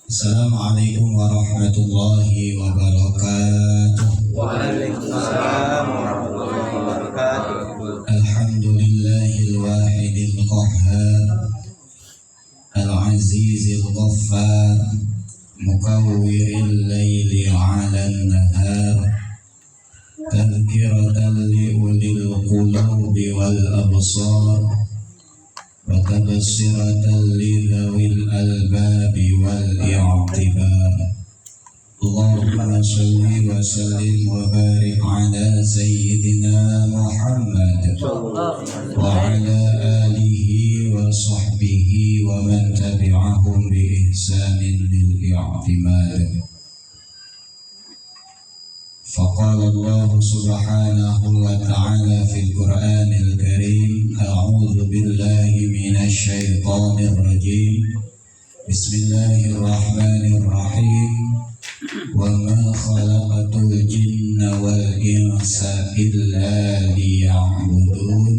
Assalamualaikum warahmatullahi wabarakatuh. Waalaikumsalam warahmatullahi wabarakatuh. Alhamdulillahil wahidil qahhar, al-azizil ghaffar, mukawwiril laili 'alan nahar, tadhkiratan li ulil qulubi wal absar, wa tabsiratan li dhawil albabi wal i'tibar. Allahumma salli wa sallim wa barik ala sayyidina Muhammad wa ala alihi wa sahbihi wa man tabi'ahum bi ihsanin lil i'timad. فقال الله سبحانه وتعالى في القرآن الكريم: أعوذ بالله من الشيطان الرجيم. بسم الله الرحمن الرحيم. وما خلقت الجن والإنس إلا ليعبدون.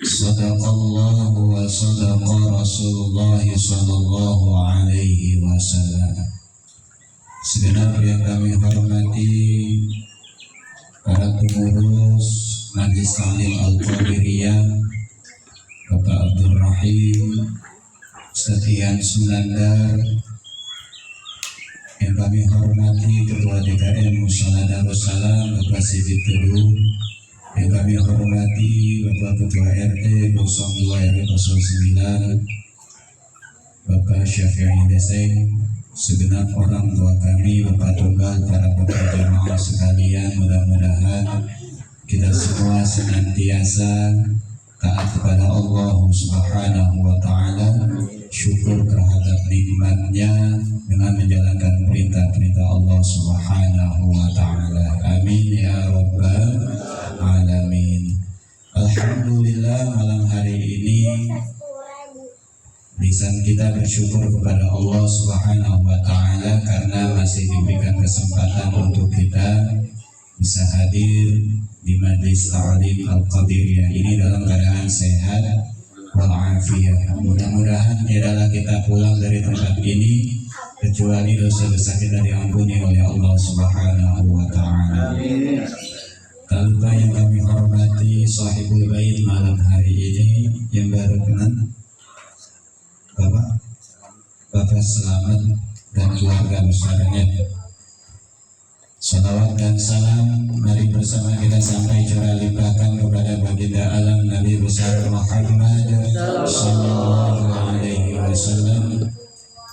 صدق الله وصدق رسول الله صلى الله عليه وسلم. Segenap yang kami hormati para pengurus Majelis Ta'lim Al-Qadiriyah, Bapak Abdul Rahim, Setian Sunandar, yang kami hormati Ketua DKM Musala Darussalam Bapak Siddiq Teduh, yang kami hormati Bapak Ketua RT 02 RW 09 Bapak Syafi'i Deseng, segenap orang tua kami, Bapak Tunggal, para bapak jemaah sekalian, mudah-mudahan kita semua senantiasa taat kepada Allah Subhanahu wa Ta'ala, syukur terhadap nikmatnya dengan menjalankan perintah-perintah Allah Subhanahu wa Ta'ala. Amin ya rabbal alamin. Alhamdulillah, malam hari ini lisan kita bersyukur kepada Allah Subhanahu wa Ta'ala karena masih diberikan kesempatan untuk kita bisa hadir di Majelis Ta'lim Al-Qadiriyah ini dalam keadaan sehat walafiat. Mudah-mudahan tidaklah kita pulang dari tempat ini kecuali dosa-dosa kita diampuni oleh Allah Subhanahu wa Ta'ala. Tak lupa yang kami hormati sahibul bait malam hari ini yang baru kenal Bapak Selamat dan keluarga besarnya. Salawat dan salam mari bersama kita sampai curah limpahkan kepada baginda alam Nabi besar Muhammad sallallahu alaihi wasallam,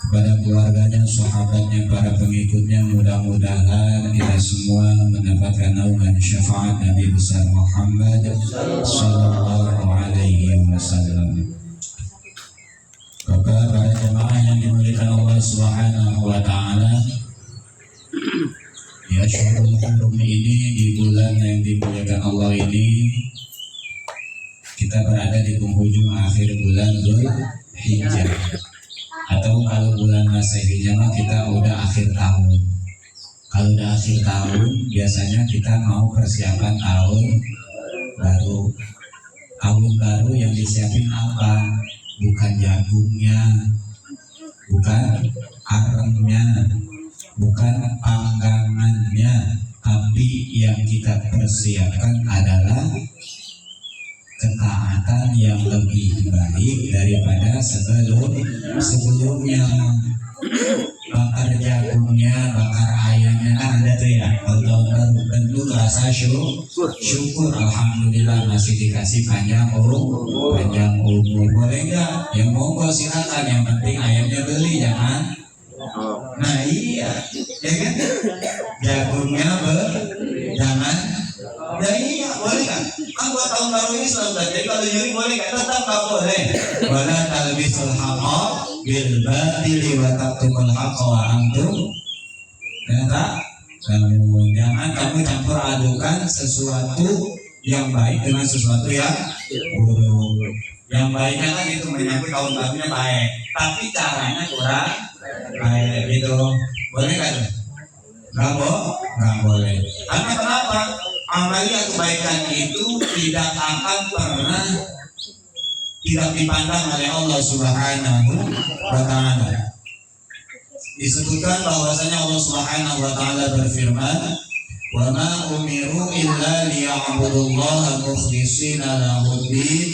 kepada keluarganya, sahabatnya, para pengikutnya. Mudah-mudahan kita semua mendapatkan naungan syafaat Nabi besar Muhammad sallallahu alaihi wasallam. Bapak, para jemaah yang dimuliakan Allah Subhanahu wa Ta'ala, di Asyhurul Hurum ini, di bulan yang dimuliakan Allah ini, kita berada di penghujung akhir bulan Dzulhijjah, atau kalau bulan Masehinya kita udah akhir tahun. Kalau udah akhir tahun, biasanya kita mau persiapan tahun baru. Tahun baru yang disiapin apa? Bukan jagungnya, bukan aremnya, bukan panggangannya, tapi yang kita persiapkan adalah ketaatan yang lebih baik daripada sebelumnya. Bakar jagungnya, bakar ayamnya, kan ada tuh ya. Kalau tahun baru tentu rasa syukur, alhamdulillah masih dikasih panjang umur. Boleh nggak? Yang monggo silakan, yang penting ayamnya beli, jangan. Nah iya, ya kan? Jagungnya jangan. Ya iya, boleh kan? Kan buat tahun baru ini selalu jadi kalau nyuri boleh kan? Tetap nggak boleh. Wala talbisul haqqa bil batili wa taqtumul haqqa wa antum. Jangan kamu campur adukan sesuatu yang baik dengan sesuatu yang buruk. Yang baiknya kan itu menyambut tahun barunya baik, tapi caranya kurang baik gitu. Boleh kan? Nggak boleh. Karena kenapa? Amalia kebaikan itu tidak akan pernah tidak dipandang oleh Allah Subhanahu wa Ta'ala. disebutkan bahwasanya Allah Subhanahu wa taala berfirman, "Wa ma umiru illa liya'budullaha mukhlishina lahud-din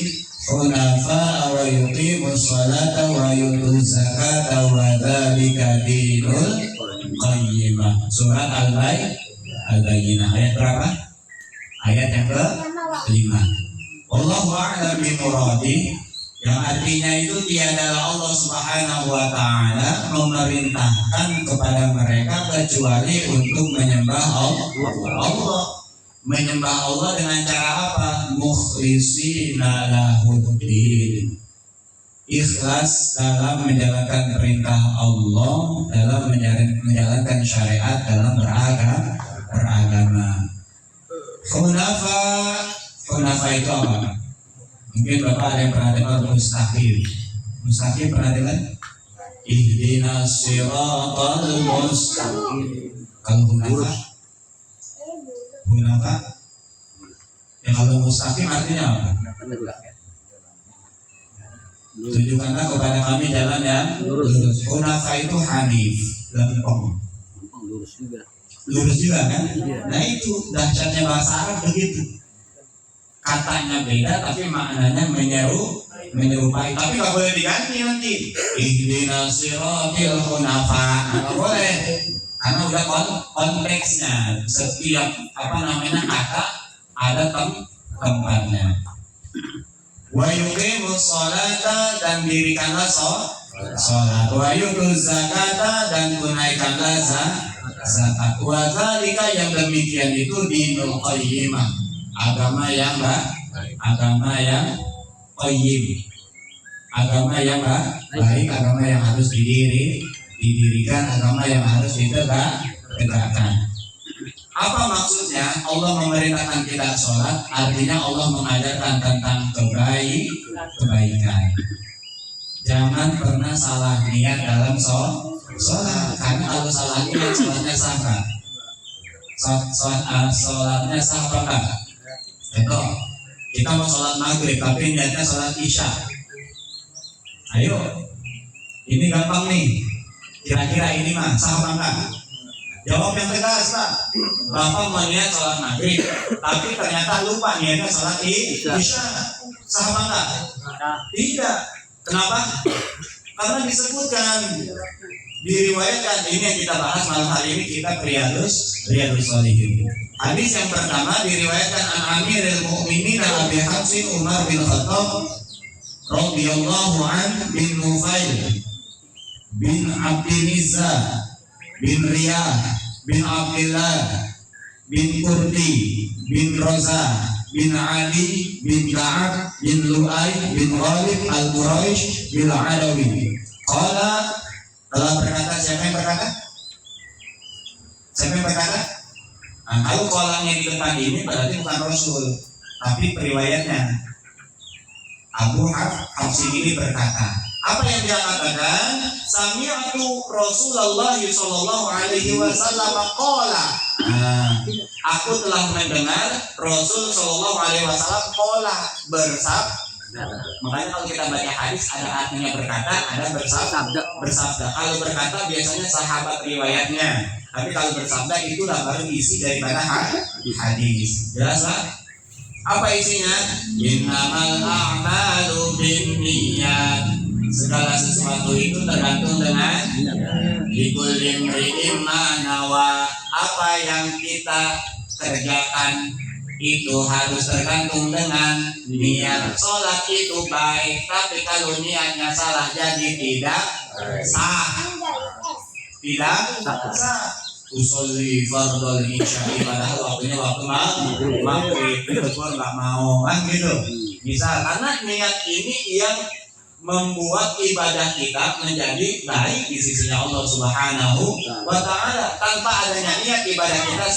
hunafa wa yuqimus salata wa yutuz zakata wa dzalika dinul qayyimah." Surat Al-Bayyinah ayat berapa? Ayat yang ke-5. Wallahu a'lam bimuradi, yang artinya itu tiadalah Allah Subhanahu wa taala memerintahkan kepada mereka kecuali untuk menyembah Allah. Menyembah Allah dengan cara apa? Mukhlishina lahuddin. Ikhlas dalam menjalankan perintah Allah, dalam menjalankan syariat, dalam beragama. Hunafa itu apa? Mungkin Bapak ada yang pernah dengar mustaqim. Mustaqim pernah dengar? Ihdinas siratal mustaqim. Kalau Hunafa, ya kalau mustaqim artinya apa? Tunjukkanlah kepada kami jalan yang lurus. Hunafa itu hanif, lempeng. Lurus juga kan? Nah itu dahsyatnya bahasa Arab begitu. Katanya beda tapi maknanya menyerupai. Tapi nggak boleh diganti nanti. Ihdinas siratal hunafa. Nggak boleh. Karena udah konteksnya. Setiap kata ada tempatnya. Wa yuqimus sholata, dan dirikanlah sholat. Wa yutuz zakata, dan tunaikanlah zakat. Wa dzalika, yang demikian itu dinul qayyimah, agama yang qayyim, agama yang baik, agama yang harus didirikan, agama yang harus ditegakkan. Apa maksudnya Allah memerintahkan kita sholat? Artinya Allah mengajarkan tentang kebaikan. Jangan pernah salah niat dalam sholat, karena kalau salah niat sholatnya sah kan? Sholatnya sah apa enggak? Contoh, kita mau sholat maghrib tapi niatnya sholat isya. Ayo, ini gampang nih. Kira-kira ini mah sah apa enggak? Jawab yang tegas, Pak. Bapak mau niat sholat maghrib, tapi ternyata lupa niatnya sholat isya. Sah apa enggak? Tidak. Kenapa? Karena disebutkan, diriwayatkan, ini yang kita bahas malam hari ini, kita Riyadus Shalihin. Hadis yang pertama diriwayatkan an Amirul Mukminin Abi Hafsin Umar bin Khattab radhiyallahu an bin Nufail bin Abdinizza bin Riyah bin Abdullah bin Kurdi bin Roza bin Ali bin Ka'ab bin Lu'ay bin Ghalib al-Quraish bin Adawi. Qala, telah berkata, siapa yang berkata? Nah, kalau kolanya di depan ini berarti bukan Rasul, tapi periwayatnya. Abu Hafsin ini berkata, apa yang dia katakan? Sami'tu Rasulullah sallallahu alaihi wasallam qala. Aku telah mendengar Rasul sallallahu alaihi wasallam qala, bersabda. Makanya kalau kita baca hadis ada artinya berkata, ada bersabda. Kalau berkata biasanya sahabat riwayatnya, tapi kalau bersabda itulah baru isi daripada hadis. Jelas lah? Apa isinya? Innamal a'malu binniyat. Segala sesuatu itu tergantung dengan likulli imri'in ma nawa. Apa yang kita kerjakan itu harus tergantung dengan niat. Sholat itu baik, tapi kalau niatnya salah jadi tidak sah. Usolli fardhul isya, padahal waktunya waktu maghrib, itu nggak mau kan gitu. Bisa, karena niat ini yang membuat ibadah kita menjadi baik di sisinya Allah Subhanahu wa ta'ala. Tanpa adanya niat, ibadah kita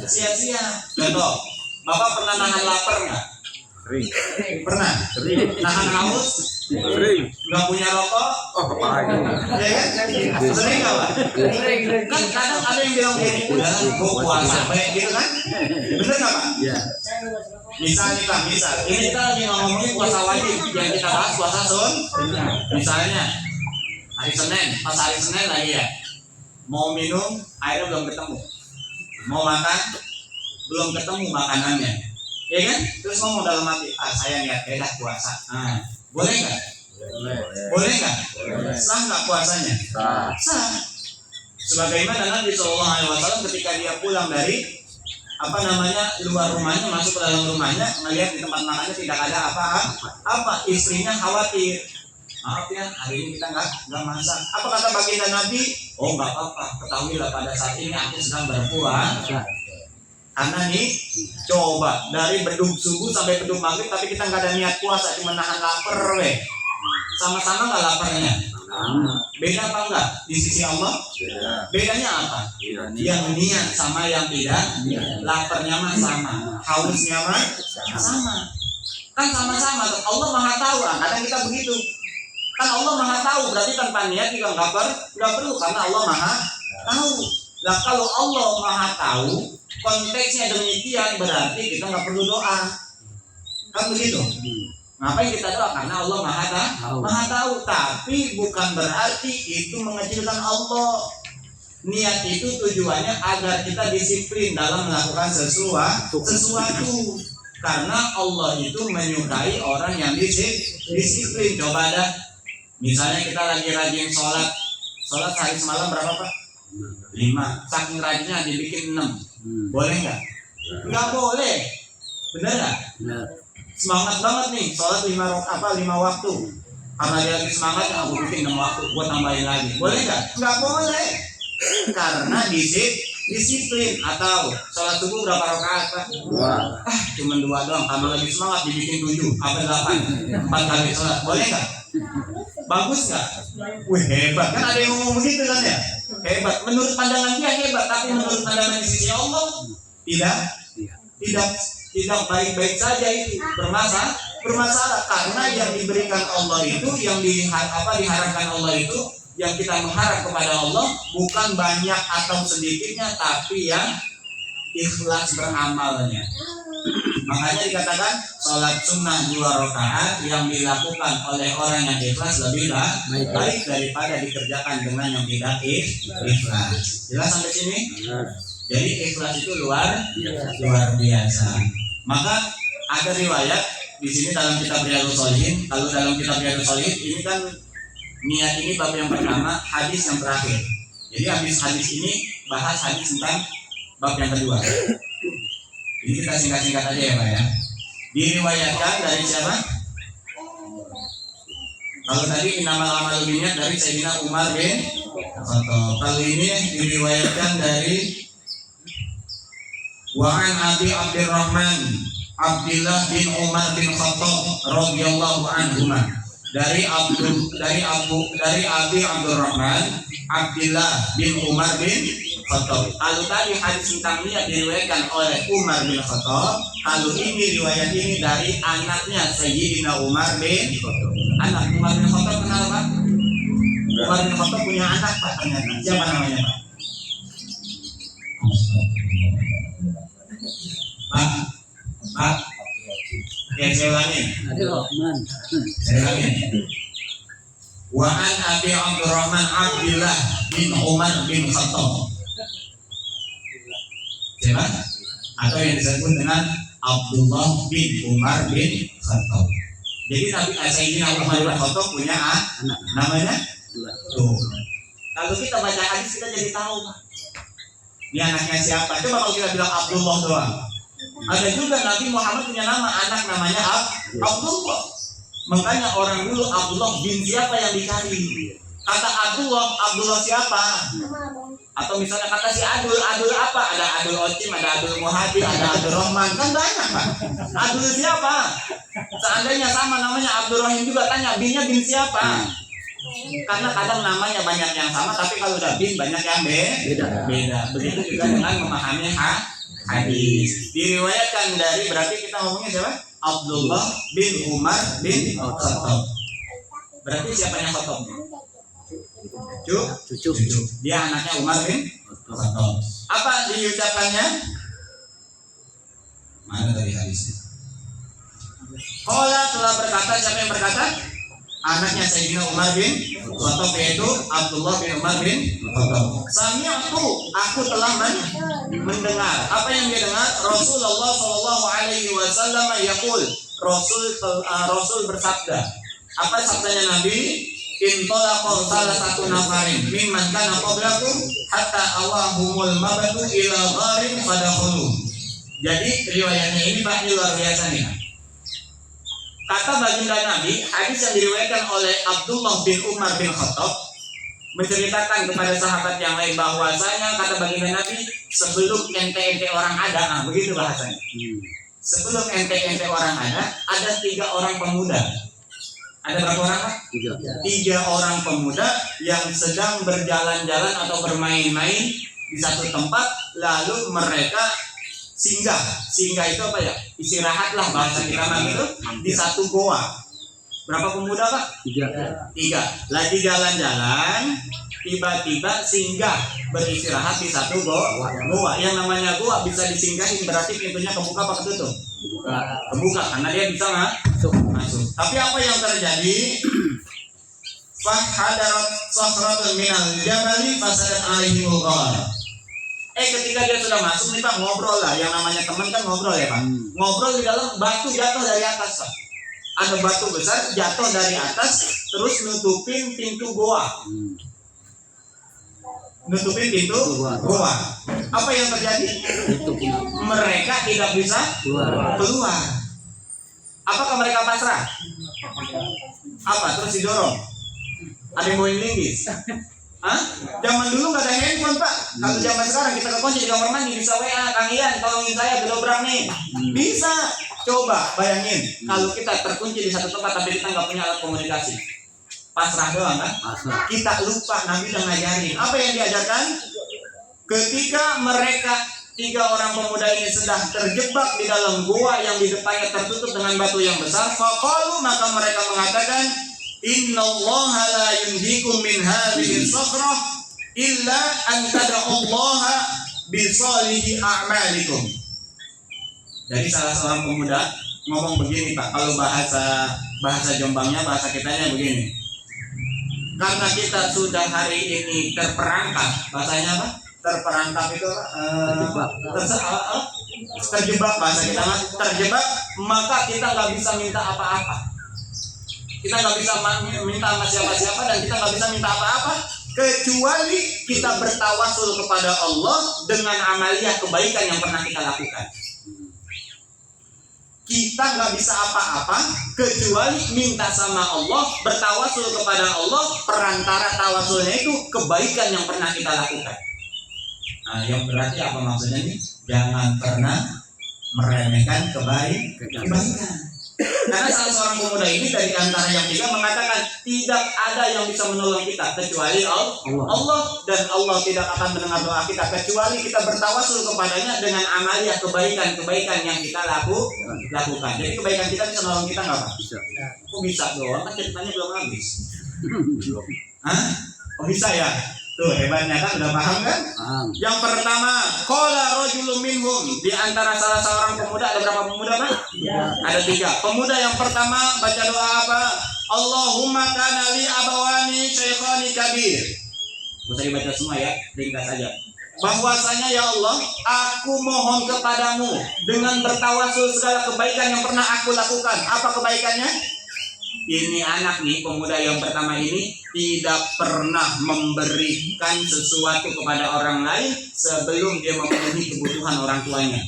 sia-sia. Contoh, Bapak pernah nahan lapar nggak? Sering. Pernah? Nahan haus? Sering. Nggak punya rokok? Ya kan? Sering nggak, Pak? Sering. Kan kadang ada yang bilang gini, udah gue puasa baik gitu kan? Bener nggak, Pak? Iya. Misal, ini kita lagi ngomongin puasa wajib, yang kita bahas puasa misalnya, Hari Senin, pas hari Senin lagi ya. Mau minum, airnya belum ketemu. Mau makan, belum ketemu makanannya. Ya kan? Terus ngomong dalam hati, saya niat beda puasa. Nah, boleh nggak? Boleh nggak? Sah nggak puasanya? Sah. Sebagaimana Nabi SAW ketika dia pulang dari luar rumahnya, masuk ke dalam rumahnya, melihat di tempat makannya tidak ada apa-apa, istrinya khawatir. Maaf ya, hari ini kita nggak masak. Apa kata baginda Nabi? Oh nggak apa-apa, ketahuilah pada saat ini aku sedang berpuasa. Karena nih, coba dari beduk subuh sampai beduk maghrib, tapi kita nggak ada niat puasa, cuma nahan lapar, sama-sama nggak laparnya. Beda apa enggak di sisi Allah? Bedanya apa? Yang niat sama yang tidak. Laparnya mah sama, hausnya mah sama. Kan sama-sama. Allah Maha Tahu. Kadang kita begitu. Kan Allah Maha Tahu, berarti tanpa niat juga nggak perlu karena Allah Maha Tahu. Nah kalau Allah Maha Tahu, konteksnya demikian berarti kita nggak perlu doa. Kan begitu? Ngapain kita doa? Karena Allah Maha Tahu. Tapi bukan berarti itu mengecilkan Allah. Niat itu tujuannya agar kita disiplin dalam melakukan sesuatu. Karena Allah itu menyukai orang yang disiplin. Coba ada, misalnya kita lagi rajin sholat sehari semalam berapa Pak? 5. Saking rajinnya dibikin 6. Boleh nggak? Nggak boleh. Bener nggak? Semangat banget nih, sholat 5 waktu. Karena dia lagi semangat, aku bikin 6 waktu, gua tambahin lagi. Boleh nggak? Nggak boleh. Karena disiplin. Atau sholat subuh berapa rakaat Pak? 2. Cuma 2 doang. Karena lagi semangat dibikin 7 apa 8. 4 kali sholat. Boleh nggak? Bagus nggak? Wih hebat. Kan ada yang ngomong begitu kan ya? Hebat. Menurut pandangan dia hebat, tapi menurut pandangan di sisi Allah tidak baik-baik saja, itu bermasalah karena yang diberikan Allah itu, yang diharapkan Allah itu, yang kita mengharap kepada Allah bukan banyak atau sedikitnya, tapi yang ikhlas beramalnya. Makanya dikatakan sholat sunnah 2 rakaat yang dilakukan oleh orang yang ikhlas lebih baik daripada dikerjakan dengan yang tidak ikhlas. Jelas sampai sini? Jadi ikhlas itu luar biasa. Maka ada riwayat di sini dalam kitab Riyadhus Shalihin. Kalau dalam kitab Riyadhus Shalihin ini kan niat ini bab yang pertama, hadis yang terakhir. Jadi hadis ini bahas hadis tentang bab yang kedua. Ini kita singkat-singkat aja ya Pak ya. Diriwayatkan dari siapa? Kalau tadi innamal a'malu binniyat dari Sayyidina Umar bin Khattab. Kalau ini diriwayatkan dari Wa'an Abi Abdurrahman Abdullah bin Umar bin Khattab radhiyallahu anhuma, dari Abi Abdurrahman Abdullah bin Umar bin Khattab. Kalau tadi hadis tentang niat diriwayatkan oleh Umar bin Khattab, kalau ini riwayat ini dari anaknya Sayyidina Umar bin Khattab. Anak Umar bin Khattab kenal Pak? Umar bin Khattab punya anak Pak ternyata. Siapa namanya Pak? Pak, ya saya ulangi. Wa'an Abi Abdurrahman Abdullah bin Umar bin Khattab. Siapa? Atau yang disebut dengan Abdullah bin Umar bin Khattab. Jadi Nabi Sayyidina Umar bin Khattab punya anak namanya tuh. Kalau kita baca hadis kita jadi tahu Pak, ini anaknya siapa. Coba kalau kita bilang Abdullah doang. Ada juga Nabi Muhammad punya nama, anak namanya Abdullah. Makanya orang dulu Abdullah bin siapa yang dicari. Kata Abdullah siapa? Atau misalnya kata si Adul apa? Ada Adul Ocim, ada Adul Muhadir, ada Adul Rahman. Kan banyak Pak. Adul siapa? Seandainya sama namanya Abdul Rahim juga, tanya binnya bin siapa? Karena kadang namanya banyak yang sama, tapi kalau udah bin banyak yang beda. Begitu juga dengan memahami hadis. Diriwayatkan dari, berarti kita ngomongnya siapa? Abdullah bin Umar bin Khattab. Berarti siapanya Khattab? Cucu. Dia anaknya Umar bin Khattab. Apa diucapkannya? Mana dari hadisnya? Qala telah berkata, siapa yang berkata? anaknya Sayyidina Umar bin Khattab, yaitu Abdullah bin Umar bin Khattab. Sami'tu, aku telah mendengar. Apa yang dia dengar? Rasulullah Shallallahu Alaihi Wasallam yaqul, Rasul bersabda. Apa sabdanya Nabi? Intolaqo salah satu nafarin mimman kana qablakum hatta awahumul mabatu ila gharin fadakhulu. Jadi riwayatnya ini Pak luar biasa nih. Kata baginda Nabi, hadis yang diriwayatkan oleh Abdullah bin Umar bin Khattab menceritakan kepada sahabat yang lain bahwasanya kata baginda Nabi, sebelum ente orang ada, begitu bahasanya. Sebelum ente orang ada 3 orang pemuda. Ada berapa orang, Pak? 3 orang pemuda yang sedang berjalan-jalan atau bermain-main di satu tempat, lalu mereka singgah itu apa ya? Istirahatlah bahasa kita itu di satu goa. Berapa pemuda, Pak? 3. Lagi jalan-jalan, tiba-tiba singgah beristirahat di satu goa. Yang namanya goa bisa disinggahin berarti pintunya kebuka apa ketutup? Kebuka karena dia bisa masuk. Tapi apa yang terjadi? Fahadarat sahratun minal jabali fasadat alaihimul ghar. Ketika dia sudah masuk nih Pak, ngobrol lah. Yang namanya teman kan ngobrol ya Pak. Ngobrol di dalam, batu jatuh dari atas Pak. Ada batu besar jatuh dari atas, terus nutupin pintu goa. Nutupin pintu goa. Apa yang terjadi? Mereka tidak bisa keluar. Apakah mereka pasrah? Apa? Terus didorong? Ada yang mau linggis? Zaman dulu nggak ada handphone Pak. Kalau zaman sekarang kita kekunci di kamar mandi bisa WA, Kang Ian tolongin saya gedobrak nih. Bisa. Coba bayangin kalau kita terkunci di satu tempat tapi kita nggak punya alat komunikasi. Pasrah doang kan? Kita lupa Nabi udah ngajarin. Apa yang diajarkan? Ketika mereka 3 orang pemuda ini sedang terjebak di dalam gua yang di depannya tertutup dengan batu yang besar, faqalu, maka mereka mengatakan, innallaha la yunjikum min hadhihi sakhrah illa an tad'ullaha bi salihi a'malikum. Jadi salah seorang pemuda ngomong begini Pak, kalau bahasa Jombangnya, bahasa kitanya begini. Karena kita sudah hari ini terperangkap, bahasanya apa? Terperangkap itu terjebak bahasa kita terjebak, maka kita nggak bisa minta apa-apa. Kita nggak bisa minta sama siapa-siapa dan kita nggak bisa minta apa-apa kecuali kita bertawasul kepada Allah dengan amaliyah kebaikan yang pernah kita lakukan. Kita nggak bisa apa-apa kecuali minta sama Allah, bertawasul kepada Allah, perantara tawasulnya itu kebaikan yang pernah kita lakukan. Nah, yang berarti apa maksudnya nih? Jangan pernah meremehkan kebaikan. Karena salah seorang pemuda ini dari antara yang 3 mengatakan tidak ada yang bisa menolong kita kecuali Allah, dan Allah tidak akan mendengar doa kita kecuali kita bertawasul kepadanya dengan amaliyah kebaikan yang kita lakukan. Jadi kebaikan kita bisa menolong kita nggak Pak? Bisa. Kok bisa doang? Kan ceritanya belum habis. Kok bisa ya? Tuh hebatnya kan, udah paham kan? Yang pertama, qala rajulun minhum, di antara salah seorang pemuda, ada berapa pemuda Pak? Ada 3. Pemuda yang pertama baca doa apa? Allahumma kana li abawani syaikhani kabir. Bisa dibaca semua ya, ringkas aja. Bahwasanya ya Allah, aku mohon kepadamu dengan bertawasul segala kebaikan yang pernah aku lakukan. Apa kebaikannya? Ini anak nih, pemuda yang pertama ini tidak pernah memberikan sesuatu kepada orang lain sebelum dia memenuhi kebutuhan orang tuanya.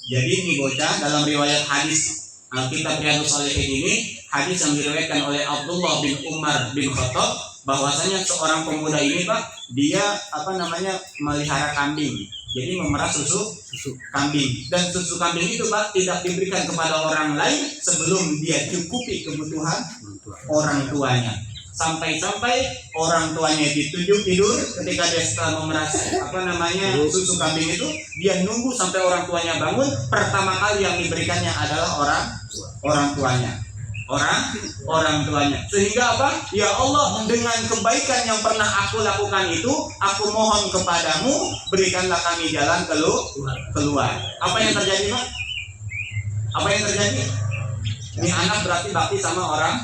Jadi ini bocah dalam riwayat hadis kitab Riyadhus Shalihin ini, hadis yang diriwayatkan oleh Abdullah bin Umar bin Khattab, bahwasanya seorang pemuda ini Pak, dia melihara kambing. Jadi memerah susu kambing, dan susu kambing itu Pak tidak diberikan kepada orang lain sebelum dia cukupi kebutuhan orang tuanya. Sampai-sampai orang tuanya tidur ketika dia setelah memerah susu kambing itu, dia nunggu sampai orang tuanya bangun. Pertama kali yang diberikannya adalah orang tuanya. Orang tuanya. Sehingga apa? Ya Allah, dengan kebaikan yang pernah aku lakukan itu, aku mohon kepadamu, berikanlah kami jalan keluar. Apa yang terjadi Pak? Apa yang terjadi? Ini anak berarti bakti sama orang.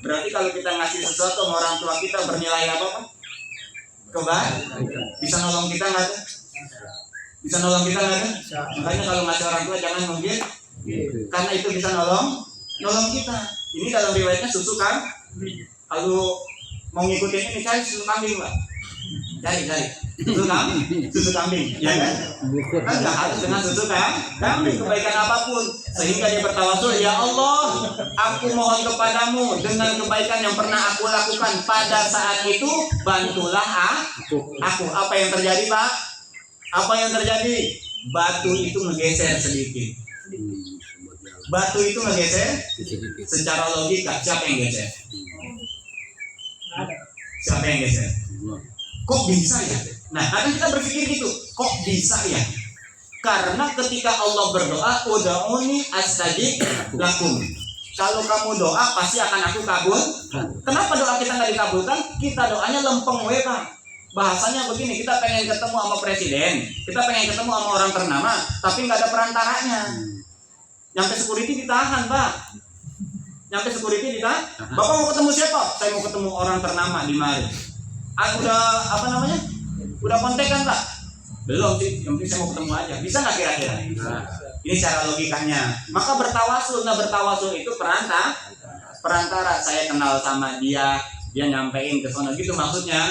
Berarti kalau kita ngasih sesuatu sama orang tua kita bernilai apa Pak? Bisa nolong kita nggak tuh? Bisa nolong kita nggak tuh? Makanya kalau ngasih orang tua jangan mungkin, karena itu bisa nolong kita. Ini dalam riwayatnya susu kan? Kalau mau ngikutin ini cari susu kambing Pak. Cari susu kambing, ya kan? Kan nggak harus dengan susu kambing, kebaikan apapun, sehingga dia bertawasul, ya Allah, aku mohon kepadamu dengan kebaikan yang pernah aku lakukan pada saat itu, bantulah aku. Apa yang terjadi Pak? Apa yang terjadi? Batu itu ngegeser sedikit. Batu itu ngegeser. Secara logika, siapa yang geser? Siapa yang geser? Kok bisa ya? Nah, kadang kita berpikir gitu, kok bisa ya? Karena ketika Allah berdoa, ud'uni astajib lakum. Kalau kamu doa, pasti akan aku kabul. Kenapa doa kita nggak dikabulkan? Kita doanya lempeng we Pak. Bahasanya begini, kita pengen ketemu sama presiden, kita pengen ketemu sama orang ternama, tapi nggak ada perantaranya. Nyampe security ditahan Pak. Nyampe security ditahan. Bapak mau ketemu siapa? Saya mau ketemu orang ternama di mari. Udah udah kontekan Pak? Belum sih, yang penting saya mau ketemu aja. Bisa nggak kira-kira? Ini cara logikanya. Maka bertawasul itu perantara. Saya kenal sama dia nyampein ke sana gitu maksudnya.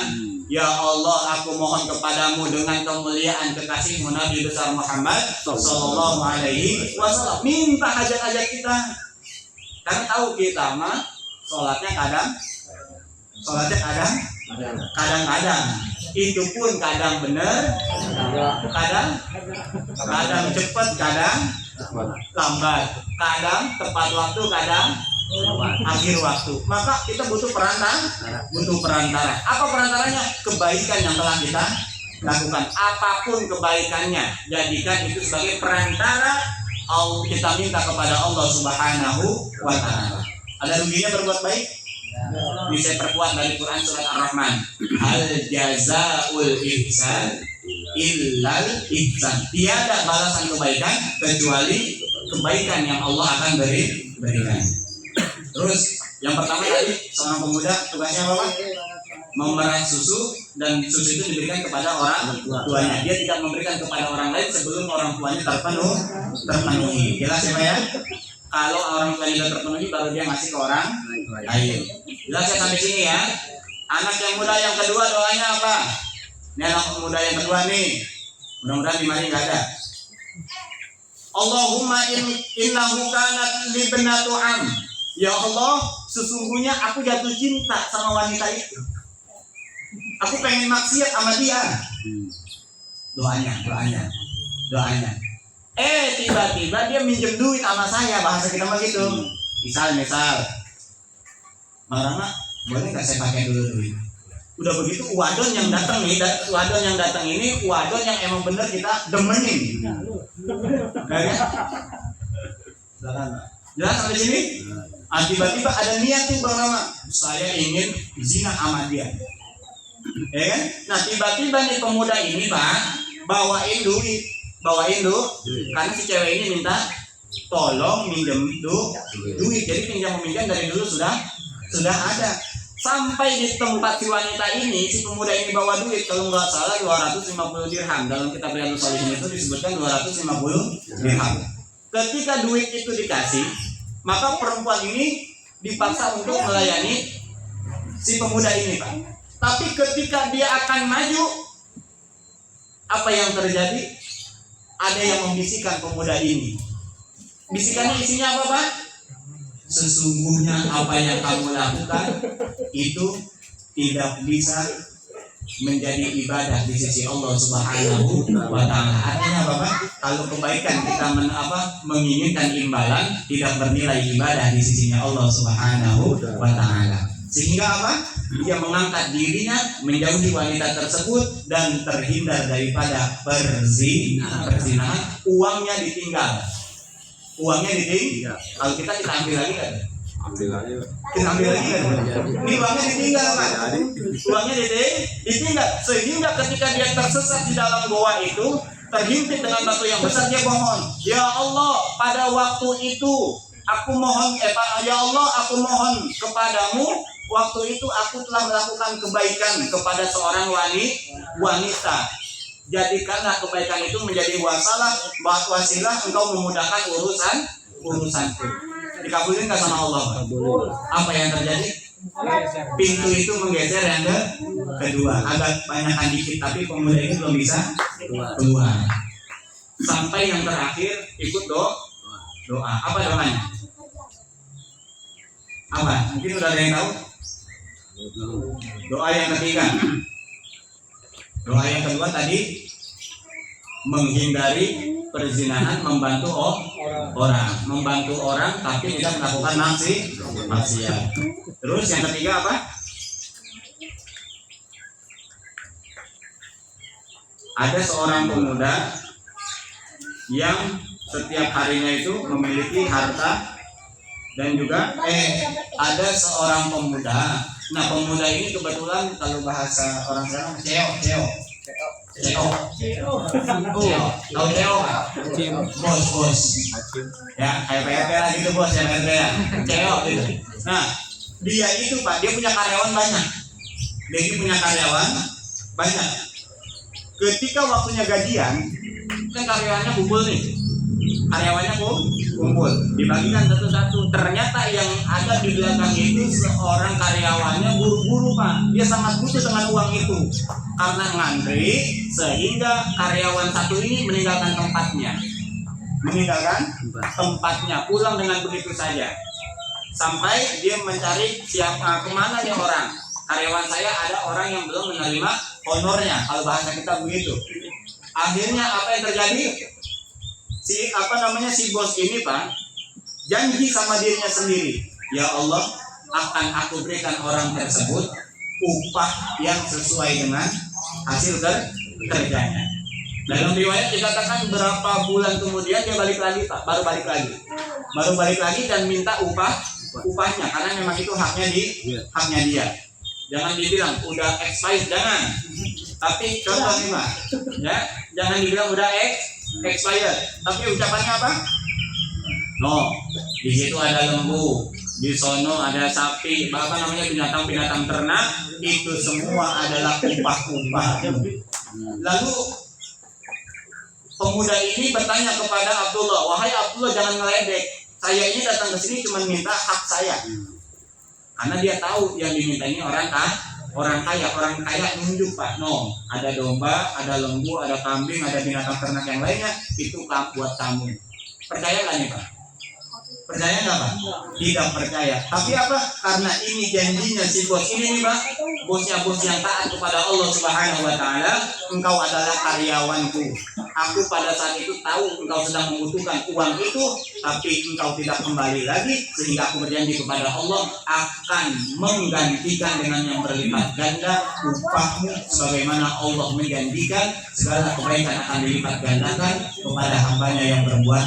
Ya Allah, aku mohon kepadamu dengan kemuliaan kekasihmu Nabi besar Muhammad Sallallahu Alaihi Wasallam, minta hajat-hajat kita. Karena tahu kita mah sholatnya kadang-kadang itu pun kadang benar, kadang cepat, kadang lambat, kadang tepat waktu, kadang akhir waktu. Maka kita butuh perantara. Apa perantaranya? Kebaikan yang telah kita lakukan, apapun kebaikannya, jadikan itu sebagai perantara. Kita minta kepada Allah Subhanahu wa Ta'ala. Ada ruginya berbuat baik? Ini saya perkuat dari Quran surat Ar-Rahman. Hal jazaul ihsan illal ihsan. Tiada balasan kebaikan kecuali kebaikan yang Allah akan berikan. Terus yang pertama tadi, seorang pemuda tugasnya apa Pak? Memerah susu, dan susu itu diberikan kepada orang tuanya. Dia tidak memberikan kepada orang lain sebelum orang tuanya terpenuhi. Jelas ya Pak ya? Kalau orang tuanya sudah terpenuhi baru dia ngasih ke orang lain. Jelas ya sampai sini ya? Anak yang muda yang kedua doanya apa? Ini anak muda yang kedua nih. Mudah-mudahan di mari nggak ada. Allahumma innahu kanat libnatu am. Ya Allah, sesungguhnya aku jatuh cinta sama wanita itu. Aku pengen maksiat sama dia. Doanya. Tiba-tiba dia minjem duit sama saya, bahasa kita mah gitu. Misal, Marana, boleh nggak saya pakai dulu duit? Udah begitu, wadon yang datang ini wadon yang emang bener kita demenin. Jelas sampai sini? Tiba-tiba ada niat nih Bang Rama, saya ingin zina sama dia. Ya kan? Nah tiba-tiba nih pemuda ini Pak bawain duit, karena si cewek ini minta tolong minjem duit. Jadi pinjam meminjam dari dulu sudah ada. Sampai di tempat si wanita ini, si pemuda ini bawa duit, kalau nggak salah 250 dirham. Dalam kitab Riyadhus Shalihin itu disebutkan 250 dirham. Ketika duit itu dikasih, maka perempuan ini dipaksa untuk melayani si pemuda ini Pak. Tapi ketika dia akan maju, apa yang terjadi? Ada yang membisikkan pemuda ini. Bisikannya isinya apa Pak? Sesungguhnya apa yang kamu lakukan itu tidak bisa menjadi ibadah di sisi Allah Subhanahu wa Ta'ala. Artinya apa Pak? Kalau kebaikan kita menginginkan imbalan, tidak bernilai ibadah di sisinya Allah Subhanahu wa Ta'ala. Sehingga apa? Dia mengangkat dirinya menjauhi wanita tersebut dan terhindar daripada perzinahan. Uangnya ditinggal. Kalau kita ambil lagi kan? Kita ambil lagi kan? Ini uangnya ditinggal kan? Uangnya ditinggal. Sehingga ketika dia tersesat di dalam goa itu, terhimpit dengan batu yang besar, dia mohon, ya Allah, pada waktu itu Aku mohon, ya Allah, aku mohon kepadamu. Waktu itu aku telah melakukan kebaikan kepada seorang wanita. Jadikanlah kebaikan itu menjadi wasilah engkau memudahkan urusanku. Dikabulin nggak sama Allah? Apa yang terjadi? Pintu itu menggeser yang kedua, agak banyakan dikit, tapi pemuda itu belum bisa keluar. Sampai yang terakhir ikut doa. Apa doanya? Apa? Mungkin udah ada yang tahu? Doa yang ketiga. Doa yang kedua tadi menghindari perzinahan, membantu orang tapi tidak melakukan maksiat. Terus yang ketiga apa? Ada seorang pemuda yang setiap harinya itu memiliki harta dan juga ada seorang pemuda. Nah, pemuda ini kebetulan kalau bahasa orang sekarang CEO. Tahu CEO kan? Bos. Ya, kayak PRT lah gitu bos ya, PRT ya. CEO gitu. Nah, dia itu Pak, dia punya karyawan banyak. Ketika waktunya gajian, kan karyawannya kumpul nih. Kumpul, dibagikan satu-satu. Ternyata yang ada di belakang itu seorang karyawannya buru-buru Pak. Dia sangat butuh dengan uang itu karena ngantri, sehingga karyawan satu ini meninggalkan tempatnya, pulang dengan begitu saja. Sampai dia mencari kemana nih orang. Karyawan saya ada orang yang belum menerima honornya, kalau bahasa kita begitu. Akhirnya apa yang terjadi? Si bos ini Pak janji sama dirinya sendiri, ya Allah, akan aku berikan orang tersebut upah yang sesuai dengan hasil kerjanya. Dalam riwayat dikatakan berapa bulan kemudian dia balik lagi Pak, baru balik lagi dan minta upahnya karena memang itu haknya dia. Jangan dibilang udah expired, jangan. Tapi contoh nih Pak, ya, jangan dibilang udah expired. Tapi ucapannya apa? No, di situ ada lembu, di sono ada sapi, binatang-binatang ternak, itu semua adalah upah. Lalu pemuda ini bertanya kepada Abdullah, wahai Abdullah, jangan ngeledek. Saya ini datang ke sini cuma minta hak saya. Karena dia tahu yang diminta ini orang kaya nunjuk Pak. No, ada domba, ada lembu, ada kambing, ada binatang ternak yang lainnya, itu buat kamu. Percaya nggak nih Pak? Percaya nggak Pak? Tidak percaya. Tapi apa? Karena ini janjinya si bos ini nih Pak, bos yang taat kepada Allah Subhanahu Wa Taala. Engkau adalah karyawanku. Aku pada saat itu tahu engkau sedang membutuhkan uang itu, tapi engkau tidak kembali lagi, sehingga aku berjanji kepada Allah akan menggantikan dengan yang berlipat ganda upahmu, sebagaimana Allah menjanjikan segala kebaikan akan dilipat gandakan kepada hambanya yang berbuat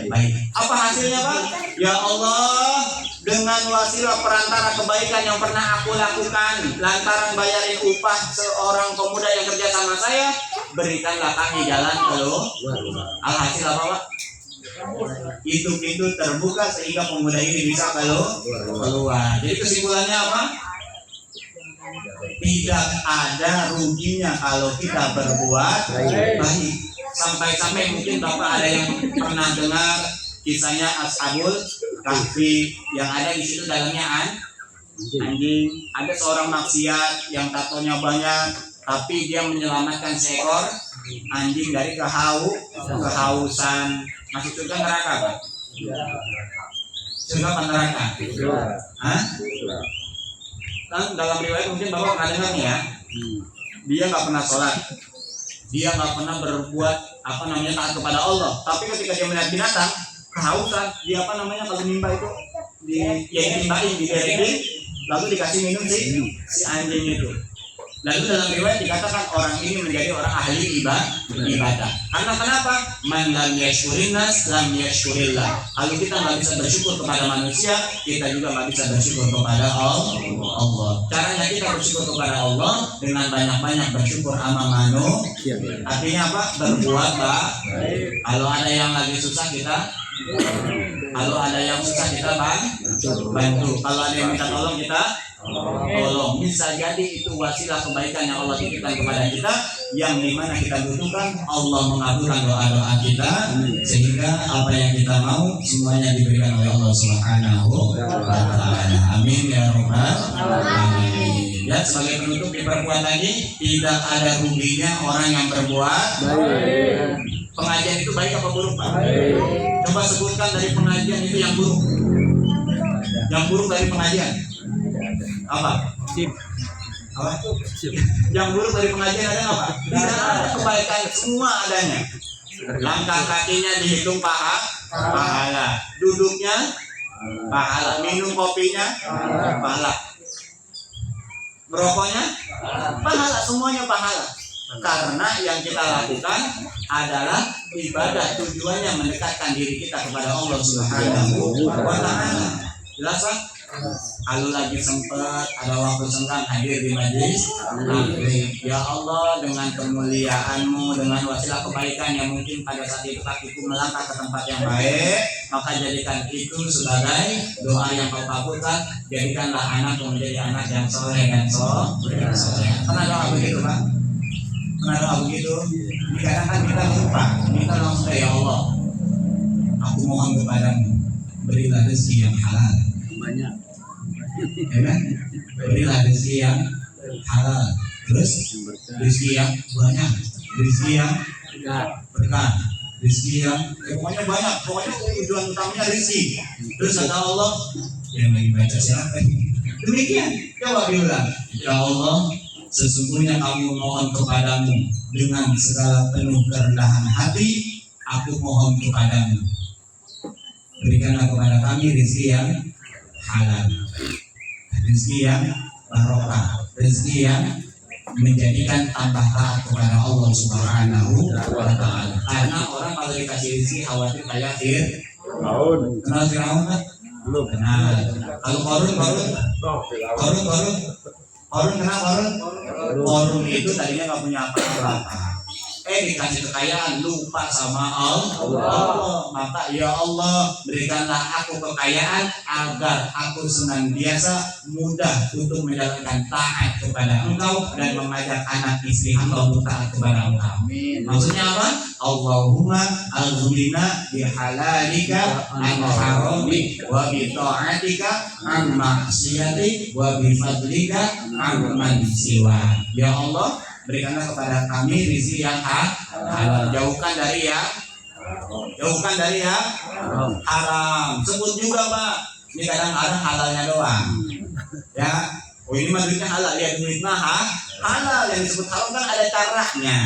baik. Apa hasilnya Pak? Ya Allah, dengan wasilah perantara kebaikan yang pernah aku lakukan, lantaran bayarin upah seorang pemuda yang kerja sama saya, berikanlah kami jalan keluar. Alhasil apa Pak? Itu pintu terbuka sehingga pemuda ini bisa keluar. Jadi kesimpulannya apa? Tidak ada ruginya kalau kita berbuat baik. Sampai-sampai mungkin Bapak ada yang pernah dengar kisahnya Ashabul Kahfi, yang ada di situ dalamnya anjing. Ada seorang maksiat yang tatonya banyak, tapi dia menyelamatkan seekor anjing dari kehausan. Masuk surga neraka Pak? Surga apa neraka? Kan dalam riwayat mungkin Bapak pernah dengar nih ya. Dia nggak pernah sholat, dia nggak pernah berbuat taat kepada Allah. Tapi ketika dia melihat binatang kehausan, dia kalau nimba itu ditimbain, diberekin, lalu dikasih minum si anjing itu. Lalu dalam riwayat dikatakan orang ini menjadi orang ahli ibadah. Karena kenapa? Man lam yashkurin nas lam yashkurillah. Kalau kita nggak bisa bersyukur kepada manusia, kita juga nggak bisa bersyukur kepada Allah. Caranya kita bersyukur kepada Allah dengan banyak-banyak bersyukur sama manusia. Artinya apa? Berbuat baik. Kalau ada yang lagi susah kita Kalau ada yang susah kita bantu. Kalau ada yang minta tolong kita tolong. Bisa jadi itu wasilah kebaikan yang Allah titipkan kepada kita, yang dimana kita butuhkan Allah mengabulkan doa-doa kita, sehingga apa yang kita mau semuanya diberikan oleh Allah Subhanahu wa Ta'ala. Amin ya rabbal alamin. Ya, sebagai penutup diperkuat lagi, tidak ada ruginya orang yang berbuat baik. Pengajian itu baik apa buruk, Pak? Coba sebutkan dari pengajian itu yang buruk. Yang buruk dari pengajian apa? Apa? Yang buruk dari pengajian ada apa? Tidak ada kebaikan, semua adanya. Langkah kakinya dihitung pahala, duduknya pahala, minum kopinya pahala, merokoknya pahala, semuanya pahala. Karena yang kita lakukan adalah ibadah, tujuannya mendekatkan diri kita kepada Allah Subhanahu wa Ta'ala. Jelas, Pak? Kalau lagi sempat ada waktu senggang hadir di majelis taklim, ya Allah, dengan kemuliaan-Mu, dengan wasilah kebaikan yang mungkin pada saat itu kakiku melangkah ke tempat yang baik, maka jadikan itu sebagai doa yang Kau kabulkan. Jadikanlah anakku menjadi anak yang soleh dan soleh. Pernah doa begitu, Pak? Pernah doa begitu? Kadang kan kita lupa, kita langsung, ya Allah, aku mohon kepadamu, berilah rezeki yang halal. Banyak, ya kan? Berilah rezeki yang halal, terus rezeki yang banyak, rezeki yang berkah, rezeki yang pokoknya banyak, pokoknya tujuan utamanya rezeki. Terus kata Allah, yang lagi baca siapa? Demikian, coba diulang. Ya Allah, sesungguhnya Kami mohon kepadamu dengan segala penuh kerendahan hati, aku mohon kepadamu, berikanlah kepada kami rezeki yang halal, rezeki yang barokah, rezeki yang menjadikan tambah taat kepada Allah Subhanahu wa Ta'ala. Karena orang kalau dikasih rezeki khawatir kayak Fir'aun. Kenal Fir'aun kan? Belum kenal. Kalau Qarun kenal Qarun itu tadinya nggak punya apa-apa. Dikasih kekayaan, lupa sama Allah. Maka ya Allah, berikanlah aku kekayaan agar aku senantiasa mudah untuk menjalankan taat kepada Engkau dan mengajak anak istri Hamba untuk taat kepada Engkau. Maksudnya apa? Allahumma aghnina bihalalika an haramik wa bi ta'atika an maksiatik wa bi fadlika amman siwa. Ya Allah, berikanlah kepada kami rezeki yang halal, jauhkan dari yang haram. Sebut juga, Pak. Ini kadang-kadang halalnya doang. Ya, oh ini mah duitnya halal, ya duit mah halal. Yang disebut haram kan ada caranya.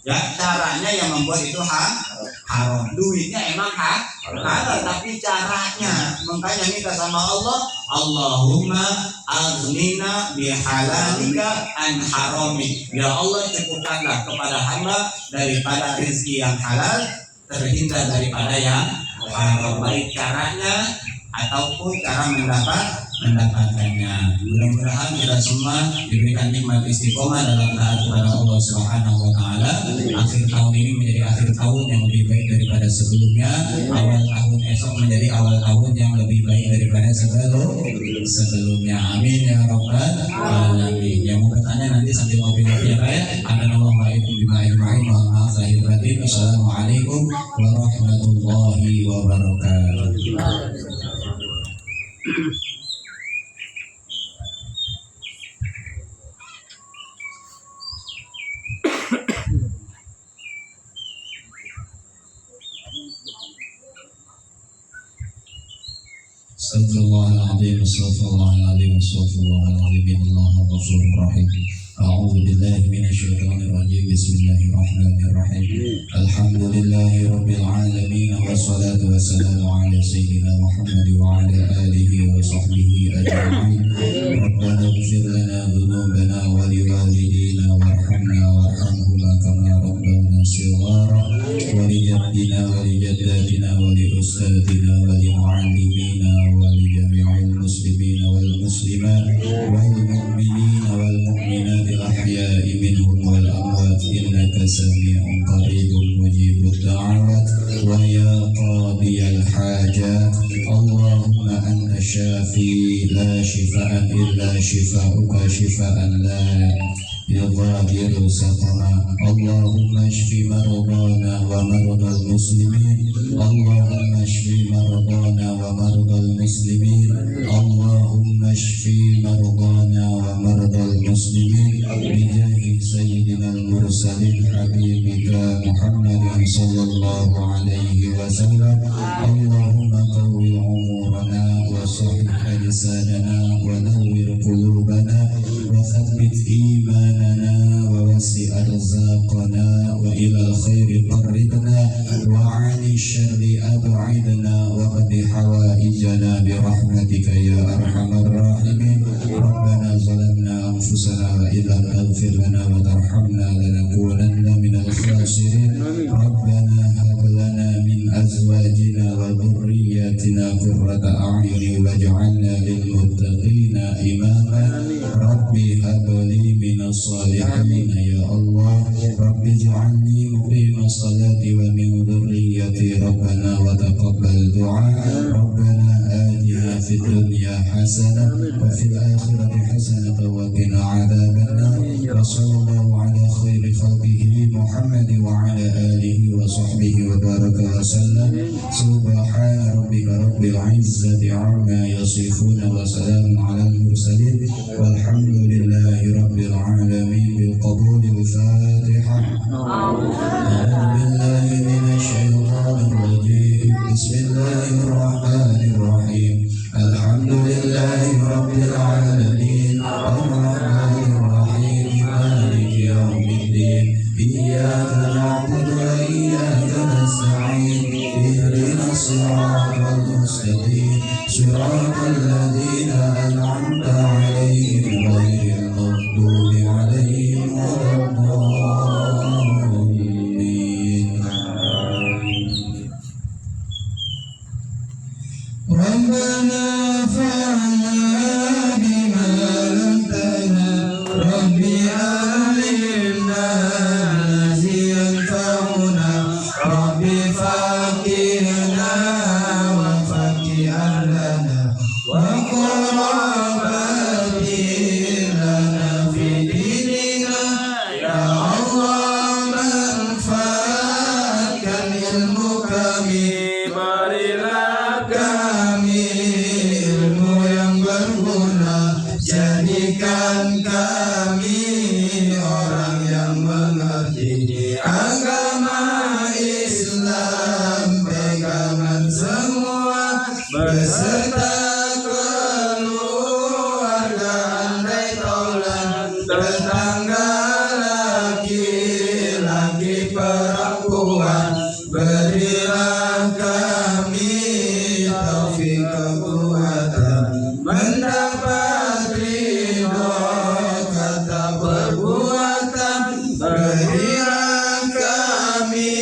Ya, caranya yang membuat itu haram. Duitnya emang halal, tapi caranya. Makanya minta sama Allah, Allahumma aghnina bihalalika an haramik. Ya Allah, cukupkanlah kepada hamba daripada rezeki yang halal, terhindar daripada yang haram, baik caranya ataupun cara mendapatkannya. Mudah-mudahan kita semua diberikan nikmat istiqomah dalam taat kepada Allah Subhanahu wa Ta'ala. Akhir tahun ini menjadi akhir tahun yang lebih baik daripada sebelumnya. Awal tahun esok menjadi awal tahun yang lebih baik daripada sebelumnya. Amin ya rabbal alamin. Yang mau bertanya nanti sambil ngopi-ngopi ya Pak ya. Assalamualaikum warahmatullahi wabarakatuh. Assalamualaikum warahmatullahi wabarakatuh. Astagfirullahaladzim, astagfirullahaladzim, astagfirullahaladzim, Innallaha ghafurur rahim. A'udzu billahi minasyaitonir rajim. Bismillahirrahmanirrahim. Alhamdulillahi rabbil alamin, wassalatu wassalamu ala sayyidina Muhammad wa ala alihi wa sahbihi ajma'in. Rabbana ighfir lana dhunubana wa liwalidina warhamna warhamhuma kama rabbawna shighara wa li jaddina wa li jaddatina wa li ustadina wa li muallimina wa li jami'il muslimina wal muslimat wal mu'minina wal mu'minat al-ahya'i minhum wal amwat innaka sami'un qaribun mujibud da'awat wa ya qadiyal hajat شافي لا شفاء إلا شفاؤك شفاء لا يغادر سقما. اللهم اشف مرضانا ومرضى المسلمين. اللهم اشف مرضانا ومرضى المسلمين. اللهم اشف مرضانا ومرضى المسلمين بجاه سيدنا المرسلين حبيبك محمد صلى الله عليه وسلم. اللهم قوي أمورنا وصحح لساننا ونور قلوبنا وثبت إيماننا ووسع أرزاقنا وإلى الخير قربنا وعن الشر أبعدنا وقد حوائجنا برحمتك يا أرحم الراحمين. ربنا ظلمنا أنفسنا وإن لم تغفر لنا وترحمنا لنكونن من الخاسرين. ربنا هب لنا من أزواجنا وذرياتنا قرة أعين واجعلنا للمتقين إماما. ربي هب لي من الصالحين يا الله. ربي اجعلني مقيم الصلاة ومن ذريتي ربنا وتقبل دعاء. ربنا آتنا في الدنيا حسنة وفي الآخرة حسنة وقنا عذاب النار. وصلى الله على خير خلقه محمد وعلى آله وصحبه وبارك وسلم. سبحان ربك رب العزة عما يصفون وسلام على المرسلين والحمد لله رب العالمين. بالقبول الفاتحة. أعوذ بالله من الشيطان الرجيم. بسم الله الرحمن الرحيم. الحمد لله رب العالمين الرحمن الرحيم مالك يوم الدين. إياك نعبد وإياك نستعين. اهدنا الصراط المستقيم صراط الذين أنعمت عليهم غير المغضوب عليهم ولا الضالين. ربنا فعلنا بما علمتنا. ربي علمنا الذي ينفعنا. ربي فقهنا وفقه أهلنا وقل ربنا لنا في ديننا يا الله. منفعتkan ilmu kami, berilah kami ilmu yang berguna. Jadikan kami orang yang mengerti agama Islam, pegangan semua beserta keluarga, andai taulan tetangga laki-laki perempuan. Berilah kami taufik kekuatan mendapat ridho kata perbuatan. Berilah kami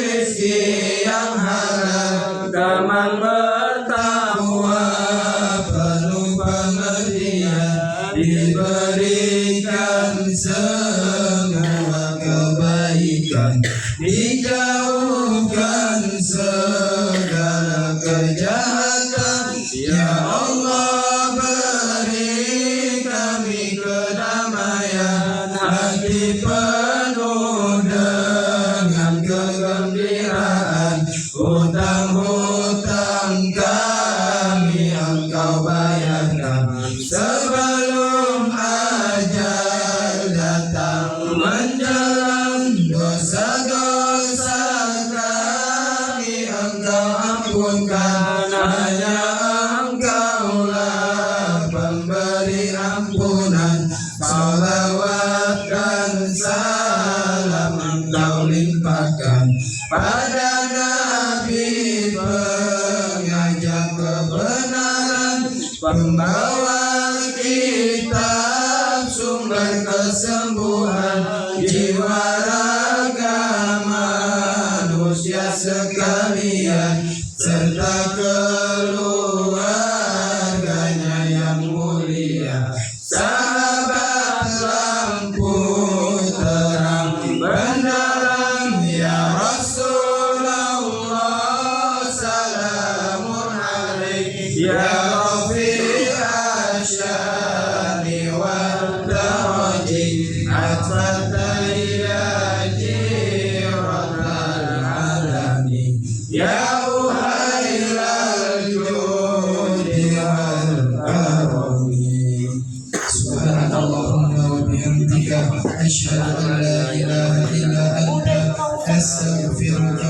rezeki yang halal, gaman bertakwa, penuh pengertian. Diberikan semua kebaikan, dijauhkan segala kejahatan. Ya Allah, beri kami kedamaian, hati penuh dengan kegembiraan. Hutang-hutang kami Engkau bayarkan sebelum ajal datang menjelang. Dosa-dosa kami Engkau ampunkan. Hanya Engkaulah pemberi ampunan. Salawat dan salam Engkau limpahkan pada Nabi pengajak kebenaran, pembawa kitab sumber kesembuhan jiwa raga manusia sekalian, serta keluarganya yang mulia. Sahabat lampu terang benderang ya Rasulullah, salamun alaik ya الشان والدرج عطفة يا جيرة العالم يا أهيل الجود والكرم سبحان اللهم وبحمدك أشهد أن لا إله إلا أنت أستغفرك